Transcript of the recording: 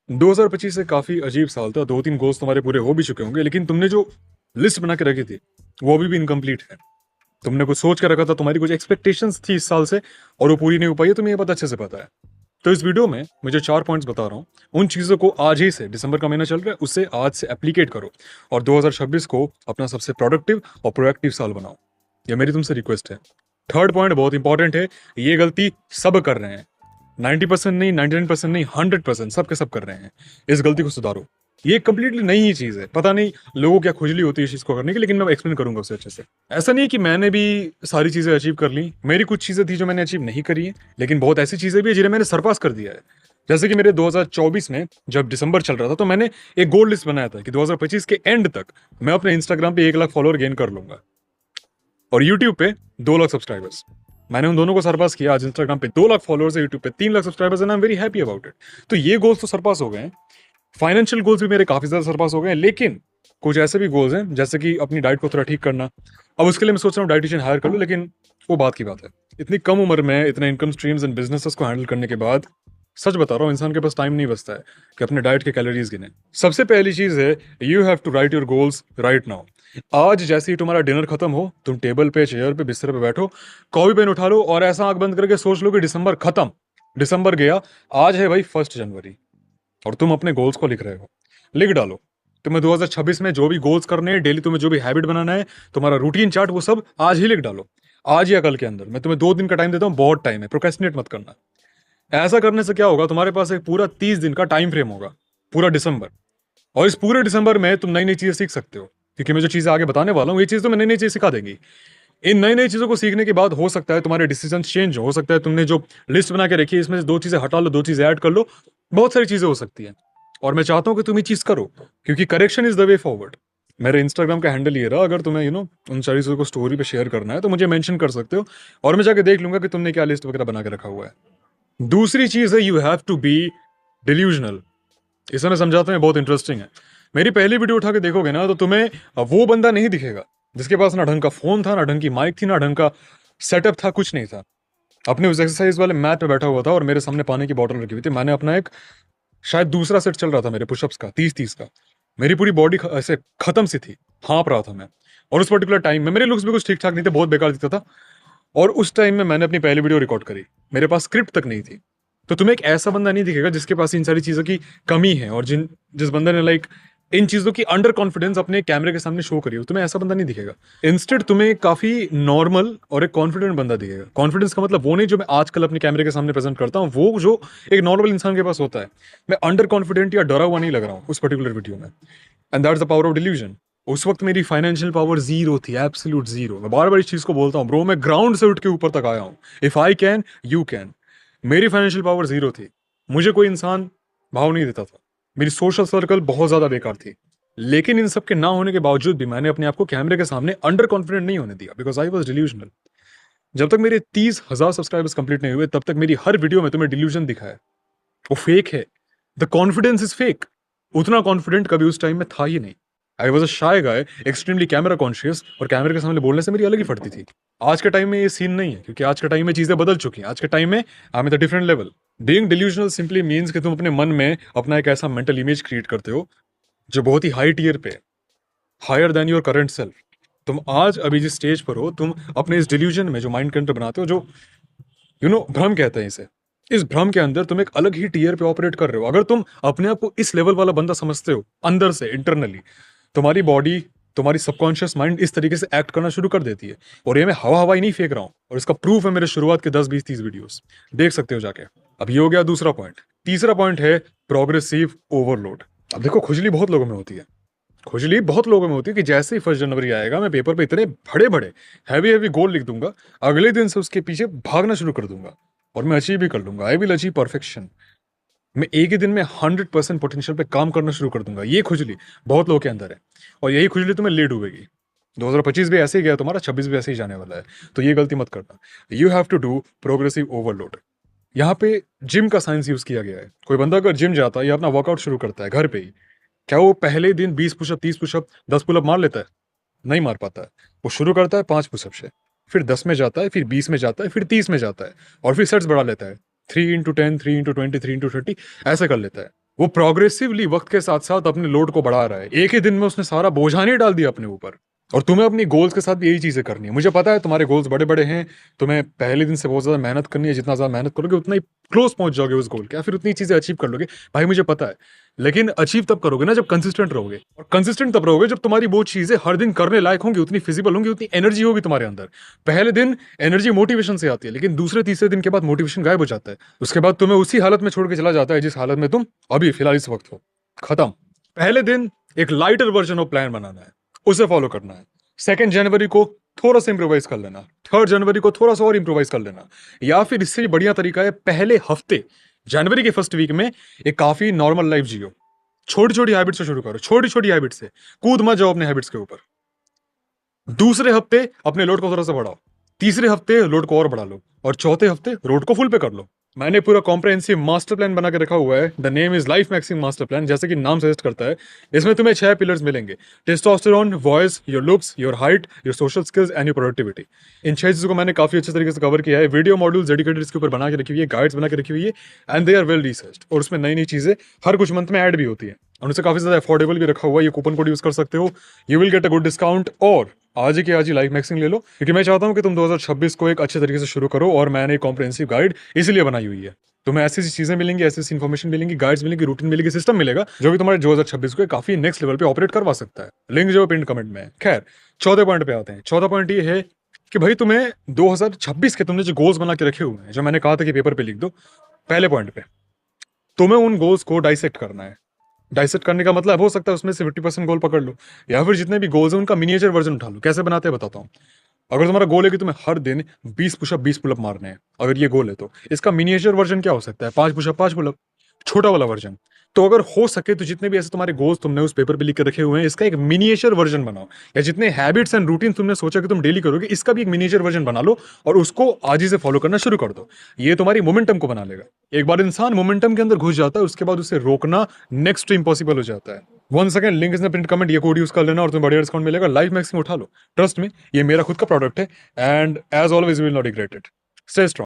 2025 से काफी अजीब साल था। 2-3 गोल्स तुम्हारे पूरे हो भी चुके होंगे, लेकिन तुमने जो लिस्ट बना के रखी थी वो अभी भी इनकम्प्लीट है। तुमने कुछ सोच के रखा था, तुम्हारी कुछ एक्सपेक्टेशंस थी इस साल से और वो पूरी नहीं हो पाई है, तुम्हें ये बात अच्छे से पता है। तो इस वीडियो में मुझे 4 पॉइंट्स बता रहा हूँ। उन चीजों को आज ही से, दिसंबर का महीना चल रहा है, उससे आज से एप्लीकेट करो और 2026 को अपना सबसे प्रोडक्टिव और प्रोएक्टिव साल बनाओ। ये मेरी तुमसे रिक्वेस्ट है। थर्ड पॉइंट बहुत इंपॉर्टेंट है। ये गलती सब कर रहे हैं। 90% नहीं, 99% नहीं, 100% सब के सब कर रहे हैं। इस गलती को सुधारो। ये कंप्लीटली नई ही चीज है। पता नहीं लोगों क्या खुजली होती है इस चीज को करने की, लेकिन मैं एक्सप्लेन करूंगा उसे अच्छे से। ऐसा नहीं है कि मैंने भी सारी चीजें अचीव कर ली। मेरी कुछ चीजें थी जो मैंने अचीव नहीं करी है, लेकिन बहुत ऐसी चीजें भी है जिन्हें मैंने सरपास कर दिया है। जैसे कि मेरे 2024 में जब दिसंबर चल रहा था, तो मैंने एक गोल लिस्ट बनाया था कि 2025 के एंड तक मैं अपने इंस्टाग्राम पे 1 लाख फॉलोअर गेन कर लूंगा और यूट्यूब पे 2 लाख सब्सक्राइबर्स। मैंने उन दोनों को सरपास किया। आज इंस्टाग्राम पे 2 लाख फॉलोअर्स है, यूट्यूब पे 3 lakh subscribers, and I am very happy about it. तो ये गोल्स तो सरपास हो गए हैं। फाइनेंशियल गोल्स भी मेरे काफी ज्यादा सरपास हो गए हैं, लेकिन कुछ ऐसे भी गोल्स हैं जैसे कि अपनी डाइट को थोड़ा ठीक करना। अब उसके लिए मैं सोच रहा हूँ डाइटिशियन हायर कर लूँ, लेकिन वो बात की बात है। इतनी कम उम्र में इतने इनकम स्ट्रीम्स एंड बिजनेसेस को हैंडल करने के बाद सच बता रहा हूँ, इंसान के पास टाइम नहीं बचता है कि अपने डाइट के कैलोरीज गिने। सबसे पहली चीज है, you have to write your goals right now. आज जैसे ही तुम्हारा डिनर खत्म हो, तुम टेबल पे, चेयर पे, बिस्तर पे बैठो, कॉफी पेन उठा लो और ऐसा आंख बंद करके सोच लो कि दिसंबर खत्म, दिसंबर गया, आज है भाई 1 जनवरी और तुम अपने गोल्स को लिख रहे हो। लिख डालो। तुम्हें 2026 में जो भी गोल्स करने हैं, डेली तुम्हें जो भी हैबिट बनाना है, तुम्हारा रूटीन चार्ट, वो सब आज ही लिख डालो। आज या कल के अंदर। मैं तुम्हें 2 दिन का टाइम देता हूँ, बहुत टाइम है, प्रोक्रेस्टिनेट मत करना। ऐसा करने से क्या होगा, तुम्हारे पास एक पूरा 30 दिन का टाइम फ्रेम होगा, पूरा दिसंबर। और इस पूरे दिसंबर में तुम नई नई चीजें सीख सकते हो, क्योंकि मैं जो चीजें आगे बताने वाला हूँ ये चीज तुम्हें नई नई चीज सिखा देंगी। इन नई नई चीजों को सीखने के बाद हो सकता है तुम्हारे डिसीजन चेंज हो सकता है तुमने जो लिस्ट बना के रखी है इसमें से 2 चीजें हटा लो, 2 चीजें ऐड कर लो। बहुत सारी चीजें हो सकती है और मैं चाहता हूं कि तुम ये चीज करो, क्योंकि correction is the way forward. मेरे इंस्टाग्राम का हैंडल ये रहा। अगर तुम्हें उन सारी चीजों को स्टोरी पे शेयर करना है तो मुझे मेंशन कर सकते हो और मैं जाके देख लूंगा कि तुमने क्या लिस्ट वगैरह बना के रखा हुआ है। दूसरी चीज है, you have to be delusional. इसे मैं समझाता हूँ, बहुत इंटरेस्टिंग है। मेरी पहली वीडियो उठा के देखोगे ना, तो तुम्हें वो बंदा नहीं दिखेगा जिसके पास ना ढंग का फोन था, ना ढंग की माइक थी, ना ढंग का सेटअप था, कुछ नहीं था। अपने उस एक्सरसाइज वाले मैट पे बैठा हुआ था और मेरे सामने पानी की बोतल रखी हुई थी। मैंने अपना एक, शायद दूसरा सेट चल रहा था मेरे पुशअप्स का, 30-30 का। मेरी पूरी बॉडी ऐसे खत्म सी थी, हाँप रहा था मैं। और उस पर्टिकुलर टाइम में मेरे लुक्स भी कुछ ठीक ठाक नहीं थे, बहुत बेकार दिखता था। और उस टाइम में मैंने अपनी पहली वीडियो रिकॉर्ड करी। मेरे पास स्क्रिप्ट तक नहीं थी। तो तुम्हें एक ऐसा बंदा नहीं दिखेगा जिसके पास इन सारी चीजों की कमी है और जिस बंदे ने इन चीजों की अंडर कॉन्फिडेंस अपने कैमरे के सामने शो करी हो, तुम्हें ऐसा बंदा नहीं दिखेगा। इंस्टेड तुम्हें काफी नॉर्मल और एक कॉन्फिडेंट बंदा दिखेगा। कॉन्फिडेंस का मतलब वो नहीं जो मैं आजकल अपने कैमरे के सामने प्रेजेंट करता हूँ, वो जो एक नॉर्मल इंसान के पास होता है। मैं अंडर कॉन्फिडेंट या डरा हुआ नहीं लग रहा हूँ उस पर्टिकुलर वीडियो में। And that's the power of delusion. उस वक्त मेरी फाइनेंशियल पावर जीरो थी, एब्सोल्यूट जीरो। मैं बार बार इस चीज को बोलता हूँ, ब्रो, मैं ग्राउंड से उठ के ऊपर तक आया हूँ। If I can, you can. मेरी फाइनेंशियल पावर जीरो थी। मुझे कोई इंसान भाव नहीं देता था। मेरी सोशल सर्कल बहुत ज्यादा बेकार थी। लेकिन इन सब के ना होने के बावजूद भी मैंने अपने आप को कैमरे के सामने अंडर कॉन्फिडेंट नहीं होने दिया, बिकॉज आई वॉज डिल्यूजनल। जब तक मेरे 30,000 सब्सक्राइबर्स कंप्लीट नहीं हुए, तब तक मेरी हर वीडियो में तुम्हें डिल्यूजन दिखा है। वो फेक है। The confidence is fake. उतना कॉन्फिडेंट कभी उस टाइम में था ही नहीं। I was a shy guy, extremely camera conscious, और कैमरे के सामने बोलने से मेरी अलग ही फटती थी। आज के टाइम में ये सीन नहीं है, क्योंकि आज के टाइम में चीजें बदल चुकी हैं। आज के टाइम में I am the different level. Being delusional simply means कि तुम अपने मन में अपना एक ऐसा मेंटल इमेज क्रिएट करते हो जो बहुत ही हाई टीयर पे, higher than your current self. तुम आज अभी जिस स्टेज पर हो, तुम अपने इस डिल्यूजन में जो माइंड कंट्रोल बनाते हो, जो भ्रम कहते हैं इसे, इस भ्रम के अंदर तुम एक अलग ही टीयर पे ऑपरेट कर रहे हो। अगर तुम अपने आप को इस लेवल वाला बंदा समझते हो अंदर से, इंटरनली, तुम्हारी बॉडी, तुम्हारी सबकॉन्शियस माइंड इस तरीके से एक्ट करना शुरू कर देती है। और ये मैं हवा हवाई नहीं फेंक रहा हूं, और इसका प्रूफ है मेरे शुरुआत के 10-20-30 वीडियोस, देख सकते हो जाके। अब ये हो गया दूसरा पॉइंट। तीसरा पॉइंट है प्रोग्रेसिव ओवरलोड। अब देखो, खुजली बहुत लोगों में होती है। खुजली बहुत लोगों में होती है कि जैसे ही 1 जनवरी आएगा, मैं पेपर पे इतने बड़े बड़े हैवी हैवी गोल लिख दूंगा, अगले दिन से उसके पीछे भागना शुरू कर दूंगा और मैं अचीव भी कर लूंगा। I will achieve perfection. मैं एक ही दिन में 100% पोटेंशियल पे काम करना शुरू कर दूंगा। ये खुजली बहुत लोगों के अंदर है, और यही खुजली तुम्हें ले डूबेगी। 2025 भी ऐसे ही गया तुम्हारा, 26 भी ऐसे ही जाने वाला है। तो ये गलती मत करना। You have to do progressive overload. यहाँ पे जिम का साइंस यूज किया गया है। कोई बंदा अगर जिम जाता है या अपना वर्कआउट शुरू करता है घर पे ही, क्या वो पहले दिन 20 पुशअप, 30 पुशअप, 10 पुलअप मार लेता है? नहीं मार पाता है। वो शुरू करता है 5 पुशअप से, फिर 10 में जाता है, फिर 20 में जाता है, फिर 30 में जाता है, और फिर सेट्स बढ़ा लेता है। 3 into 10, 3 into 20, 3 into 30, ऐसे कर लेता है। वो प्रोग्रेसिवली वक्त के साथ साथ अपने लोड को बढ़ा रहा है। एक ही दिन में उसने सारा बोझा नहीं डाल दिया अपने ऊपर। और तुम्हें अपनी गोल्स के साथ भी यही चीजें करनी है। मुझे पता है तुम्हारे गोल्स बड़े बड़े हैं, तुम्हें पहले दिन से बहुत ज्यादा मेहनत करनी है, जितना ज्यादा मेहनत करोगे उतना ही क्लोज पहुंच जाओगे उस गोल के, या फिर उतनी चीजें अचीव कर लोगे। भाई मुझे पता है, लेकिन अचीव तब करोगे ना जब कंसिस्टेंट रहोगे, और कंसिस्टेंट तब रहोगे जब तुम्हारी वो चीजें हर दिन करने लायक होंगी, उतनी फिजिबल होंगी, उतनी एनर्जी होगी तुम्हारे अंदर। पहले दिन एनर्जी मोटिवेशन से आती है, लेकिन दूसरे तीसरे दिन के बाद मोटिवेशन गायब हो जाता है। उसके बाद तुम्हें उसी हालत में छोड़ के चला जाता है जिस हालत में तुम अभी फिलहाल इस वक्त हो। खत्म। पहले दिन एक लाइटर वर्जन ऑफ प्लान बनाना है, उसे फॉलो करना है। 2 जनवरी को थोड़ा सा इंप्रोवाइज कर लेना, 3 जनवरी को थोड़ा सा और इंप्रोवाइज कर लेना, या फिर इससे भी बढ़िया तरीका है, पहले हफ्ते जनवरी के फर्स्ट वीक में एक काफी नॉर्मल लाइफ जियो। छोटी छोटी हैबिट से शुरू करो, छोटी छोटी हैबिट से कूद मत जाओ अपने हैबिट्स के ऊपर। दूसरे हफ्ते अपने लोड को थोड़ा सा बढ़ाओ, तीसरे हफ्ते लोड को और बढ़ा लो, और चौथे हफ्ते लोड को फुल पे कर लो। मैंने पूरा कॉम्प्रहेंसिव मास्टर प्लान बना के रखा हुआ है। The name is life maxim master plan, जैसे कि नाम सजेस्ट करता है। इसमें तुम्हें 6 पिलर्स मिलेंगे: testosterone, voice, your looks, your height, your social skills and your productivity. इन 6 चीजों को मैंने काफी अच्छे तरीके से कवर किया है। वीडियो मॉड्यूल्स डेडिकेटेड इसके ऊपर बना के रखी हुई है, गाइड्स बना के रखी हुई है, and they are well researched. और उसमें नई नई चीजें हर कुछ मंथ में ऐड भी होती है, और उसे काफी ज्यादा अफोर्डेबल भी रखा हुआ है। ये कूपन कोड यूज कर सकते हो, you will get a good discount. और आज ही लाइफ मैक्सिंग ले लो, क्योंकि मैं चाहता हूं कि तुम 2026 को एक अच्छे तरीके से शुरू करो, और मैंने एक कॉम्प्रिहेंसिव गाइड इसीलिए बनाई हुई है। तुम्हें ऐसी ऐसी चीजें मिलेंगी, ऐसी ऐसी इन्फॉर्मेशन मिलेंगी, गाइड्स मिलेंगी, रूटीन मिलेगी, सिस्टम मिलेगा, जो कि तुम्हारे 2026 को काफी नेक्स्ट लेवल पे ऑपरेट करवा सकता है। लिंक जो पिन कमेंट में है। खैर, 14 पॉइंट पे आते हैं। 14 पॉइंट ये है कि भाई तुम्हें 2026 के तुमने जो गोल्स बना के रखे हुए हैं, जो मैंने कहा था कि पेपर पे लिख दो, पहले पॉइंट पे तुम्हें उन गोल्स को डाइसेक्ट करना है। डाइसेक्ट करने का मतलब हो सकता है उसमें से 50% गोल पकड़ लो, या फिर जितने भी गोल्स हैं उनका मिनिएचर वर्जन उठा लो। कैसे बनाते हैं बताता हूँ। अगर तुम्हारा गोल है कि तुम्हें हर दिन 20 पुशअप 20 पुलअप मारने हैं, अगर ये गोल है तो इसका मिनिएचर वर्जन क्या हो सकता है? 5 पुशअप 5 पुलअप, छोटा वाला वर्जन। तो अगर हो सके तो जितने भी ऐसे तुम्हारे गोल्स तुमने उस पेपर पे लिख के रखे हुए हैं, इसका एक मिनिएचर वर्जन बनाओ। या जितने हैबिट्स एंड रूटीन तुमने सोचा कि तुम डेली करोगे, इसका भी एक मिनिएचर वर्जन बना लो, और उसको आज ही से फॉलो करना शुरू कर दो। ये तुम्हारी मोमेंटम को बना लेगा। एक बार इंसान मोमेंटम के अंदर घुस जाता है, उसके बाद उसे रोकना नेक्स्ट टू इम्पॉसिबल हो जाता है। One second, link is print comment, ये कोड यूज कर लेना और तुम्हें बढ़िया डिस्काउंट मिलेगा। लाइफ मैक्सिम उठा लो, ट्रस्ट में, ये मेरा खुद का प्रोडक्ट है, and as always will not regret it. Stay strong.